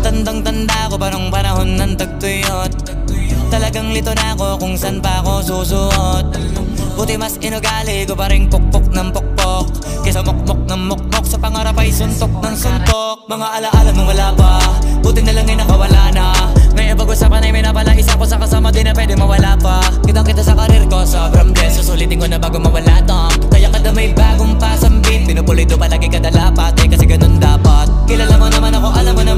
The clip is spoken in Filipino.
Tandang-tanda ko parang panahon ng tagtuyot. Talagang lito na ako kung saan pa ako susuot. Buti mas inugali ko pa rin pukpok ng pukpok kesa mokmok ng mokmok, sa pangarap ay suntok ng suntok. Mga alaala nung wala pa, buti na lang ay nakawala na. Ngayon pag-usapan ay may napala isa ko sa kasama, di na pwede mawala pa. Kitang kita sa karir ko, sobrang blessed. Susulitin ko na bago mawala tong. Kaya kada may bagong pasang beat, pinupulido palagi kada lapat, kasi ganun dapat. Kilala mo naman ako, alam mo naman